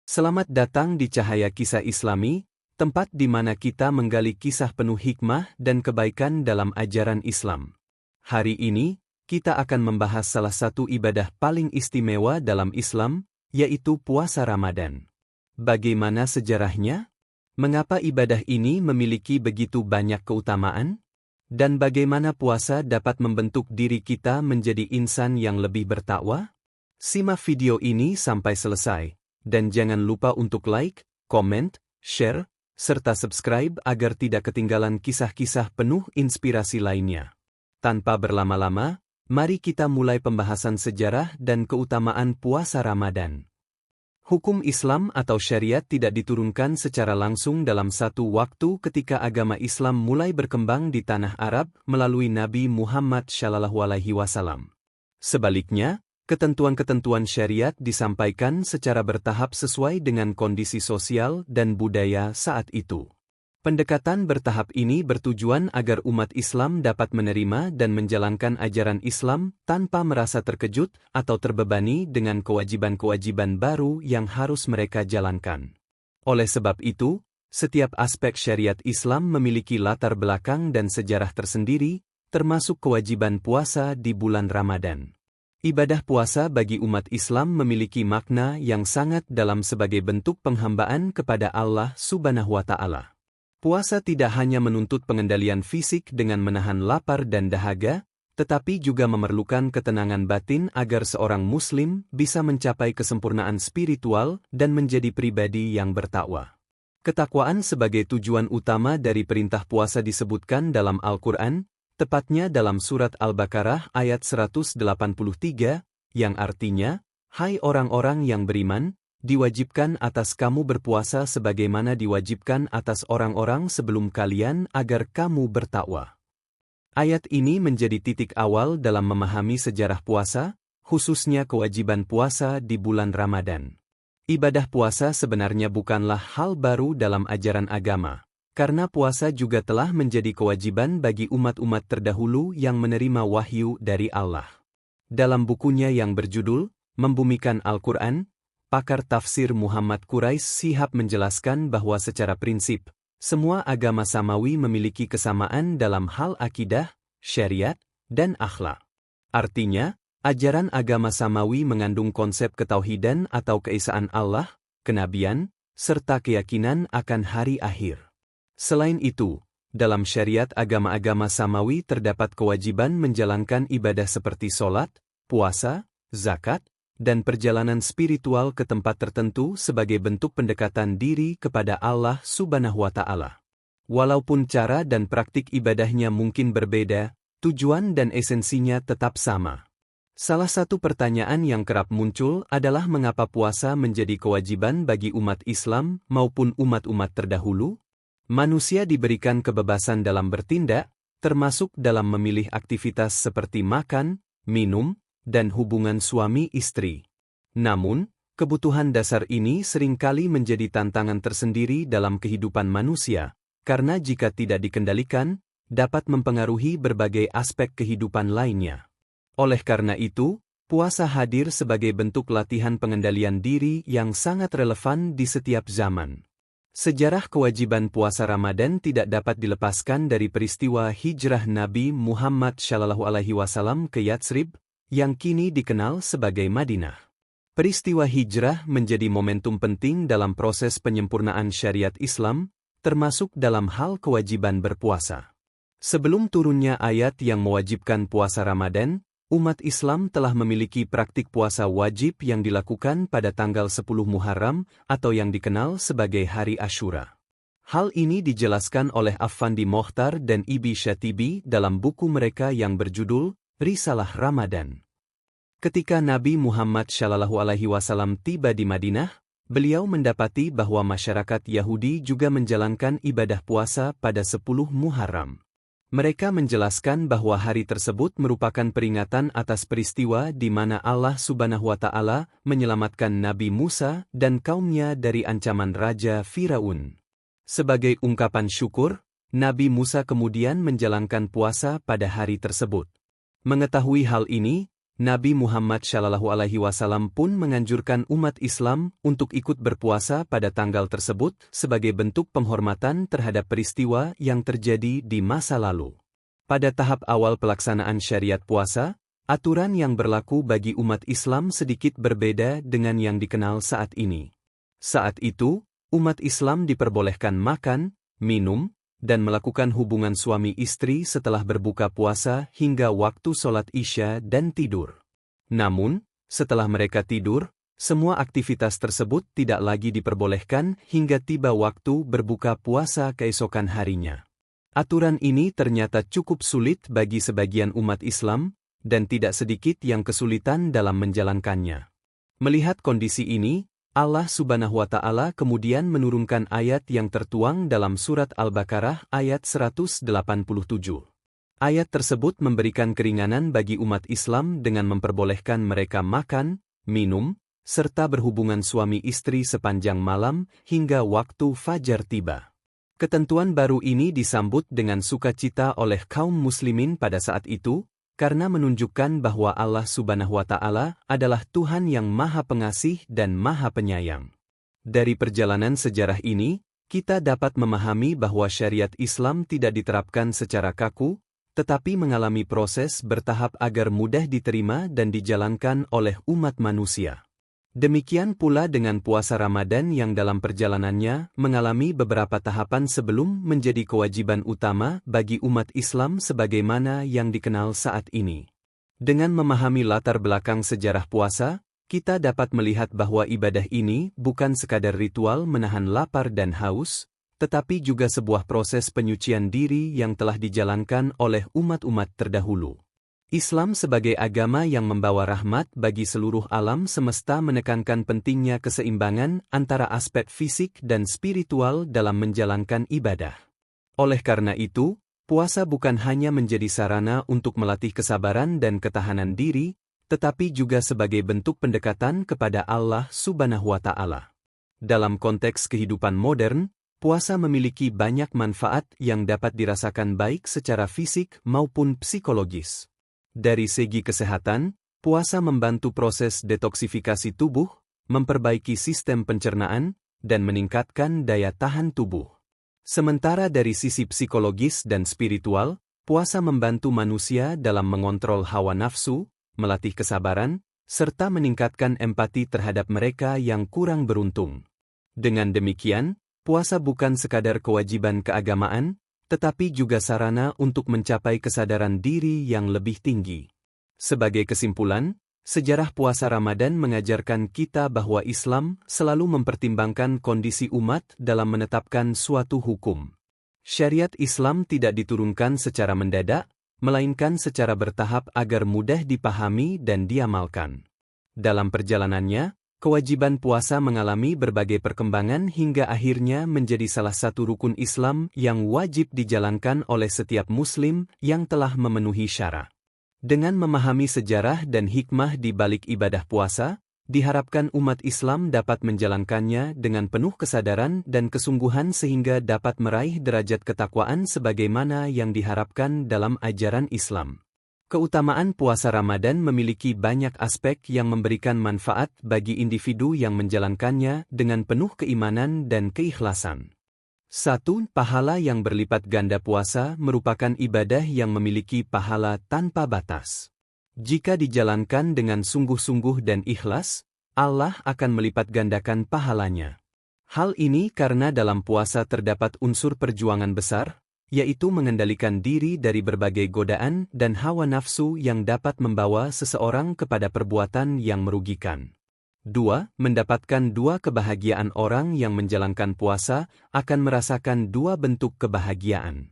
Selamat datang di Cahaya Kisah Islami, tempat di mana kita menggali kisah penuh hikmah dan kebaikan dalam ajaran Islam. Hari ini, kita akan membahas salah satu ibadah paling istimewa dalam Islam, yaitu puasa Ramadan. Bagaimana sejarahnya? Mengapa ibadah ini memiliki begitu banyak keutamaan? Dan bagaimana puasa dapat membentuk diri kita menjadi insan yang lebih bertakwa? Simak video ini sampai selesai. Dan jangan lupa untuk like, komen, share, serta subscribe agar tidak ketinggalan kisah-kisah penuh inspirasi lainnya. Tanpa berlama-lama, mari kita mulai pembahasan sejarah dan keutamaan puasa Ramadan. Hukum Islam atau syariat tidak diturunkan secara langsung dalam satu waktu ketika agama Islam mulai berkembang di tanah Arab melalui Nabi Muhammad SAW. Sebaliknya, ketentuan-ketentuan syariat disampaikan secara bertahap sesuai dengan kondisi sosial dan budaya saat itu. Pendekatan bertahap ini bertujuan agar umat Islam dapat menerima dan menjalankan ajaran Islam tanpa merasa terkejut atau terbebani dengan kewajiban-kewajiban baru yang harus mereka jalankan. Oleh sebab itu, setiap aspek syariat Islam memiliki latar belakang dan sejarah tersendiri, termasuk kewajiban puasa di bulan Ramadan. Ibadah puasa bagi umat Islam memiliki makna yang sangat dalam sebagai bentuk penghambaan kepada Allah Subhanahu wa Ta'ala. Puasa tidak hanya menuntut pengendalian fisik dengan menahan lapar dan dahaga, tetapi juga memerlukan ketenangan batin agar seorang Muslim bisa mencapai kesempurnaan spiritual dan menjadi pribadi yang bertakwa. Ketakwaan sebagai tujuan utama dari perintah puasa disebutkan dalam Al-Quran, tepatnya dalam surat Al-Baqarah ayat 183, yang artinya, "Hai orang-orang yang beriman, diwajibkan atas kamu berpuasa sebagaimana diwajibkan atas orang-orang sebelum kalian agar kamu bertakwa." Ayat ini menjadi titik awal dalam memahami sejarah puasa, khususnya kewajiban puasa di bulan Ramadan. Ibadah puasa sebenarnya bukanlah hal baru dalam ajaran agama. Karena puasa juga telah menjadi kewajiban bagi umat-umat terdahulu yang menerima wahyu dari Allah. Dalam bukunya yang berjudul Membumikan Al-Quran, pakar tafsir Muhammad Quraisy Shihab menjelaskan bahwa secara prinsip, semua agama samawi memiliki kesamaan dalam hal akidah, syariat, dan akhlak. Artinya, ajaran agama samawi mengandung konsep ketauhidan atau keesaan Allah, kenabian, serta keyakinan akan hari akhir. Selain itu, dalam syariat agama-agama samawi terdapat kewajiban menjalankan ibadah seperti sholat, puasa, zakat, dan perjalanan spiritual ke tempat tertentu sebagai bentuk pendekatan diri kepada Allah Subhanahu wa Ta'ala. Walaupun cara dan praktik ibadahnya mungkin berbeda, tujuan dan esensinya tetap sama. Salah satu pertanyaan yang kerap muncul adalah mengapa puasa menjadi kewajiban bagi umat Islam maupun umat-umat terdahulu? Manusia diberikan kebebasan dalam bertindak, termasuk dalam memilih aktivitas seperti makan, minum, dan hubungan suami istri. Namun, kebutuhan dasar ini seringkali menjadi tantangan tersendiri dalam kehidupan manusia, karena jika tidak dikendalikan, dapat mempengaruhi berbagai aspek kehidupan lainnya. Oleh karena itu, puasa hadir sebagai bentuk latihan pengendalian diri yang sangat relevan di setiap zaman. Sejarah kewajiban puasa Ramadan tidak dapat dilepaskan dari peristiwa hijrah Nabi Muhammad SAW ke Yatsrib, yang kini dikenal sebagai Madinah. Peristiwa hijrah menjadi momentum penting dalam proses penyempurnaan syariat Islam, termasuk dalam hal kewajiban berpuasa. Sebelum turunnya ayat yang mewajibkan puasa Ramadan, umat Islam telah memiliki praktik puasa wajib yang dilakukan pada tanggal 10 Muharram atau yang dikenal sebagai Hari Asyura. Hal ini dijelaskan oleh Affandi Mokhtar dan Ibi Syatibi dalam buku mereka yang berjudul Risalah Ramadan. Ketika Nabi Muhammad SAW tiba di Madinah, beliau mendapati bahwa masyarakat Yahudi juga menjalankan ibadah puasa pada 10 Muharram. Mereka menjelaskan bahwa hari tersebut merupakan peringatan atas peristiwa di mana Allah Subhanahu wa Ta'ala menyelamatkan Nabi Musa dan kaumnya dari ancaman Raja Firaun. Sebagai ungkapan syukur, Nabi Musa kemudian menjalankan puasa pada hari tersebut. Mengetahui hal ini, Nabi Muhammad SAW pun menganjurkan umat Islam untuk ikut berpuasa pada tanggal tersebut sebagai bentuk penghormatan terhadap peristiwa yang terjadi di masa lalu. Pada tahap awal pelaksanaan syariat puasa, aturan yang berlaku bagi umat Islam sedikit berbeda dengan yang dikenal saat ini. Saat itu, umat Islam diperbolehkan makan, minum, dan melakukan hubungan suami istri setelah berbuka puasa hingga waktu sholat Isya dan tidur. Namun, setelah mereka tidur, semua aktivitas tersebut tidak lagi diperbolehkan hingga tiba waktu berbuka puasa keesokan harinya. Aturan ini ternyata cukup sulit bagi sebagian umat Islam, dan tidak sedikit yang kesulitan dalam menjalankannya. Melihat kondisi ini, Allah Subhanahu wa Ta'ala kemudian menurunkan ayat yang tertuang dalam surat Al-Baqarah ayat 187. Ayat tersebut memberikan keringanan bagi umat Islam dengan memperbolehkan mereka makan, minum, serta berhubungan suami istri sepanjang malam hingga waktu fajar tiba. Ketentuan baru ini disambut dengan sukacita oleh kaum muslimin pada saat itu, karena menunjukkan bahwa Allah Subhanahu wa Ta'ala adalah Tuhan yang Maha Pengasih dan Maha Penyayang. Dari perjalanan sejarah ini, kita dapat memahami bahwa syariat Islam tidak diterapkan secara kaku, tetapi mengalami proses bertahap agar mudah diterima dan dijalankan oleh umat manusia. Demikian pula dengan puasa Ramadan yang dalam perjalanannya mengalami beberapa tahapan sebelum menjadi kewajiban utama bagi umat Islam sebagaimana yang dikenal saat ini. Dengan memahami latar belakang sejarah puasa, kita dapat melihat bahwa ibadah ini bukan sekadar ritual menahan lapar dan haus, tetapi juga sebuah proses penyucian diri yang telah dijalankan oleh umat-umat terdahulu. Islam sebagai agama yang membawa rahmat bagi seluruh alam semesta menekankan pentingnya keseimbangan antara aspek fisik dan spiritual dalam menjalankan ibadah. Oleh karena itu, puasa bukan hanya menjadi sarana untuk melatih kesabaran dan ketahanan diri, tetapi juga sebagai bentuk pendekatan kepada Allah Subhanahu wa Ta'ala. Dalam konteks kehidupan modern, puasa memiliki banyak manfaat yang dapat dirasakan baik secara fisik maupun psikologis. Dari segi kesehatan, puasa membantu proses detoksifikasi tubuh, memperbaiki sistem pencernaan, dan meningkatkan daya tahan tubuh. Sementara dari sisi psikologis dan spiritual, puasa membantu manusia dalam mengontrol hawa nafsu, melatih kesabaran, serta meningkatkan empati terhadap mereka yang kurang beruntung. Dengan demikian, puasa bukan sekadar kewajiban keagamaan, tetapi juga sarana untuk mencapai kesadaran diri yang lebih tinggi. Sebagai kesimpulan, sejarah puasa Ramadan mengajarkan kita bahwa Islam selalu mempertimbangkan kondisi umat dalam menetapkan suatu hukum. Syariat Islam tidak diturunkan secara mendadak, melainkan secara bertahap agar mudah dipahami dan diamalkan. Dalam perjalanannya, kewajiban puasa mengalami berbagai perkembangan hingga akhirnya menjadi salah satu rukun Islam yang wajib dijalankan oleh setiap Muslim yang telah memenuhi syarat. Dengan memahami sejarah dan hikmah di balik ibadah puasa, diharapkan umat Islam dapat menjalankannya dengan penuh kesadaran dan kesungguhan sehingga dapat meraih derajat ketakwaan sebagaimana yang diharapkan dalam ajaran Islam. Keutamaan puasa Ramadan memiliki banyak aspek yang memberikan manfaat bagi individu yang menjalankannya dengan penuh keimanan dan keikhlasan. 1. Pahala yang berlipat ganda. Puasa merupakan ibadah yang memiliki pahala tanpa batas. Jika dijalankan dengan sungguh-sungguh dan ikhlas, Allah akan melipat gandakan pahalanya. Hal ini karena dalam puasa terdapat unsur perjuangan besar, yaitu mengendalikan diri dari berbagai godaan dan hawa nafsu yang dapat membawa seseorang kepada perbuatan yang merugikan. 2. Mendapatkan dua kebahagiaan. Orang yang menjalankan puasa akan merasakan dua bentuk kebahagiaan.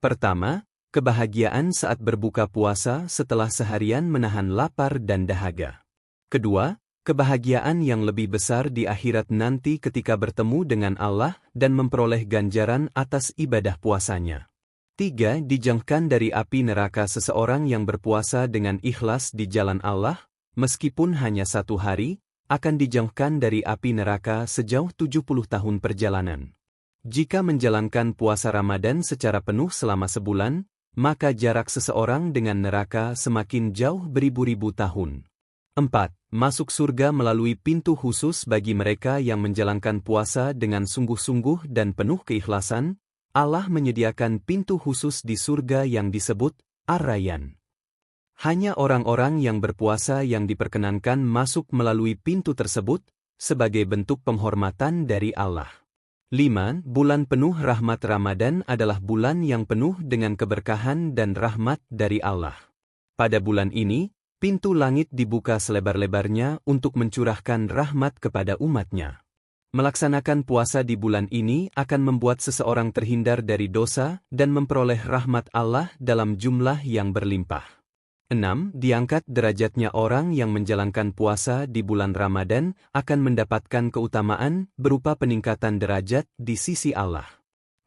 Pertama, kebahagiaan saat berbuka puasa setelah seharian menahan lapar dan dahaga. Kedua, kebahagiaan yang lebih besar di akhirat nanti ketika bertemu dengan Allah dan memperoleh ganjaran atas ibadah puasanya. 3. Dijauhkan dari api neraka. Seseorang yang berpuasa dengan ikhlas di jalan Allah, meskipun hanya 1 hari, akan dijauhkan dari api neraka sejauh 70 tahun perjalanan. Jika menjalankan puasa Ramadan secara penuh selama sebulan, maka jarak seseorang dengan neraka semakin jauh beribu-ribu tahun. 4. Masuk surga melalui pintu khusus bagi mereka yang menjalankan puasa dengan sungguh-sungguh dan penuh keikhlasan. Allah menyediakan pintu khusus di surga yang disebut Ar-Rayyan. Hanya orang-orang yang berpuasa yang diperkenankan masuk melalui pintu tersebut, sebagai bentuk penghormatan dari Allah. 5. Bulan penuh rahmat Ramadan adalah bulan yang penuh dengan keberkahan dan rahmat dari Allah. Pada bulan ini, pintu langit dibuka selebar-lebarnya untuk mencurahkan rahmat kepada umatnya. Melaksanakan puasa di bulan ini akan membuat seseorang terhindar dari dosa dan memperoleh rahmat Allah dalam jumlah yang berlimpah. 6. Diangkat derajatnya orang yang menjalankan puasa di bulan Ramadan akan mendapatkan keutamaan berupa peningkatan derajat di sisi Allah.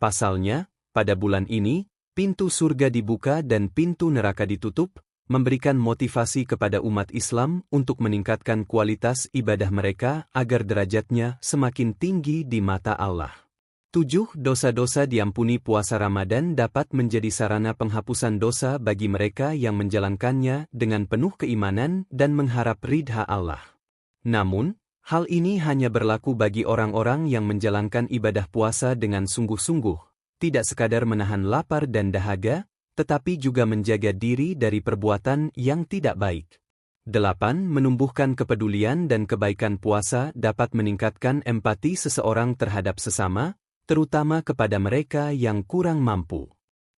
Pasalnya, pada bulan ini, pintu surga dibuka dan pintu neraka ditutup, memberikan motivasi kepada umat Islam untuk meningkatkan kualitas ibadah mereka agar derajatnya semakin tinggi di mata Allah. 7. Dosa-dosa diampuni. Puasa Ramadan dapat menjadi sarana penghapusan dosa bagi mereka yang menjalankannya dengan penuh keimanan dan mengharap ridha Allah. Namun, hal ini hanya berlaku bagi orang-orang yang menjalankan ibadah puasa dengan sungguh-sungguh, tidak sekadar menahan lapar dan dahaga, tetapi juga menjaga diri dari perbuatan yang tidak baik. 8. Menumbuhkan kepedulian dan kebaikan. Puasa dapat meningkatkan empati seseorang terhadap sesama, terutama kepada mereka yang kurang mampu.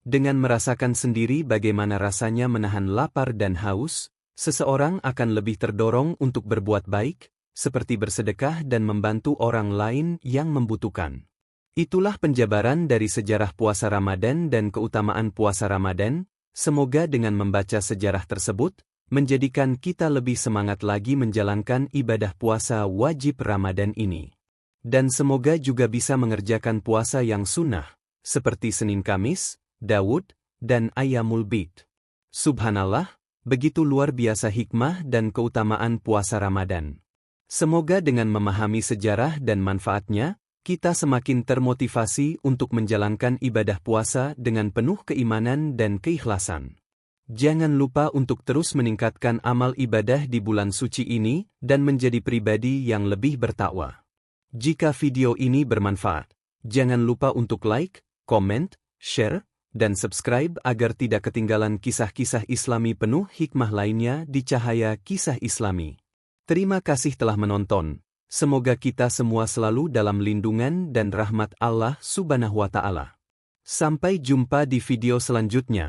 Dengan merasakan sendiri bagaimana rasanya menahan lapar dan haus, seseorang akan lebih terdorong untuk berbuat baik, seperti bersedekah dan membantu orang lain yang membutuhkan. Itulah penjabaran dari sejarah puasa Ramadan dan keutamaan puasa Ramadan. Semoga dengan membaca sejarah tersebut, menjadikan kita lebih semangat lagi menjalankan ibadah puasa wajib Ramadan ini. Dan semoga juga bisa mengerjakan puasa yang sunnah, seperti Senin Kamis, Daud, dan Ayyamul Bid. Subhanallah, begitu luar biasa hikmah dan keutamaan puasa Ramadan. Semoga dengan memahami sejarah dan manfaatnya, kita semakin termotivasi untuk menjalankan ibadah puasa dengan penuh keimanan dan keikhlasan. Jangan lupa untuk terus meningkatkan amal ibadah di bulan suci ini dan menjadi pribadi yang lebih bertakwa. Jika video ini bermanfaat, jangan lupa untuk like, komen, share, dan subscribe agar tidak ketinggalan kisah-kisah Islami penuh hikmah lainnya di Cahaya Kisah Islami. Terima kasih telah menonton. Semoga kita semua selalu dalam lindungan dan rahmat Allah Subhanahu wa Ta'ala. Sampai jumpa di video selanjutnya.